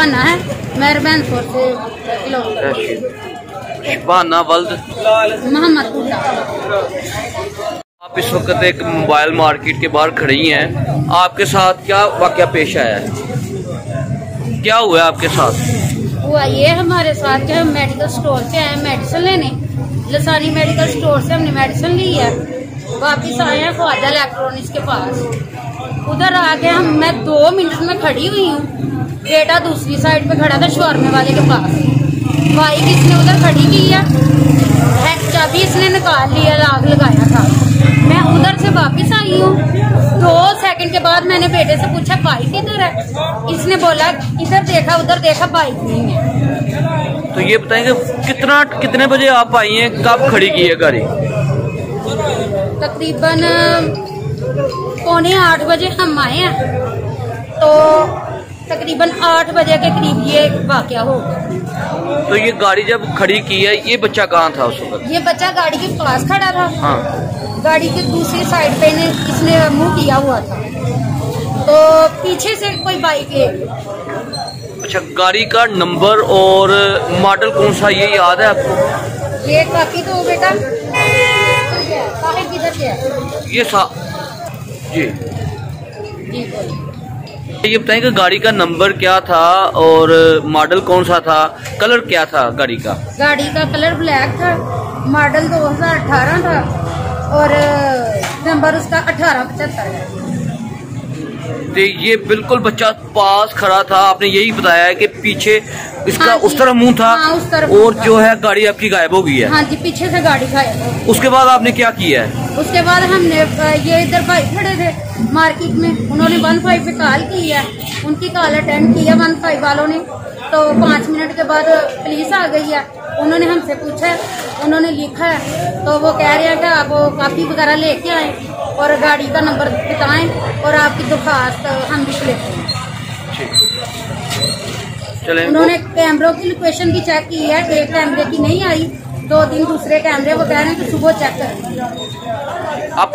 शबाना है, मेहरबानपुर से किलोमीटर। शबाना वल्द मोहम्मदपुर। आप इस वक्त एक मोबाइल मार्केट के बाहर खड़ी हैं, आपके साथ क्या वाकया पेश आया है? क्या हुआ है आपके साथ? हुआ ये हमारे साथ कि हम मेडिकल स्टोर से आए मेडिसिन लेने, लसानी मेडिकल स्टोर से हमने मेडिसिन ली है, वापिस आए हैं ख्वाजा इलेक्ट्रॉनिक्स के पास। उधर आके मैं 2 मिनट में खड़ी हुई हूँ, बेटा दूसरी साइड पे खड़ा था शवारमे वाले के पास। बाइक इसने उधर खड़ी की है, चाबी इसने निकाल लिया, आग लगाया था। मैं उधर से वापस आई हूँ, 2 सेकंड के बाद मैंने बेटे से पूछा बाइक किधर है, इसने बोला इधर देखा उधर देखा बाइक नहीं है। तो ये बताएंगे कितने बजे आप आई हैं, कब खड़ी की है गाड़ी? तकरीबन 7:45 बजे हम आए हैं, तो तकरीबन 8 बजे के करीब ये वाकया हो गया। तो ये गाड़ी जब खड़ी की है, ये बच्चा कहाँ था उस वक्त? ये बच्चा गाड़ी के पास खड़ा था। हाँ। गाड़ी के दूसरी साइड पे इसने मुंह किया हुआ था, तो पीछे से कोई बाइक है। अच्छा, गाड़ी का नंबर और मॉडल कौन सा ये याद है आपको? ये काफी तो बेटा किधर गया? ये जी जी बोलिए। ये बताएं कि गाड़ी का नंबर क्या था और मॉडल कौन सा था, कलर क्या था गाड़ी का? गाड़ी का कलर ब्लैक था, मॉडल 2018 था और नंबर उसका 1875 है। तो ये बिल्कुल बच्चा पास खड़ा था, आपने यही बताया है कि पीछे इसका उस तरफ मुंह था। हाँ, उस तरफ और जो है गाड़ी आपकी गायब हो गई है। हाँ जी, पीछे से गाड़ी गायब। उसके बाद आपने क्या किया है? उसके बाद हमने ये इधर भाई खड़े थे मार्केट में, उन्होंने 15 पे कॉल की है, उनकी कॉल अटेंड की है 15 वालों ने। तो 5 मिनट के बाद पुलिस आ गई है, उन्होंने हमसे पूछा, उन्होंने लिखा है, तो वो कह रहे हैं कि आप कापी वगैरह लेके आए और गाड़ी का नंबर बताएं और आपकी दरख्वास्त हम लिख लेते हैं। चलें। उन्होंने कैमरों की लोकेशन भी चेक की है, एक कैमरे की नहीं आई, 2 दिन दूसरे कैमरे, वो कह रहे हैं कि सुबह चेक करें। आप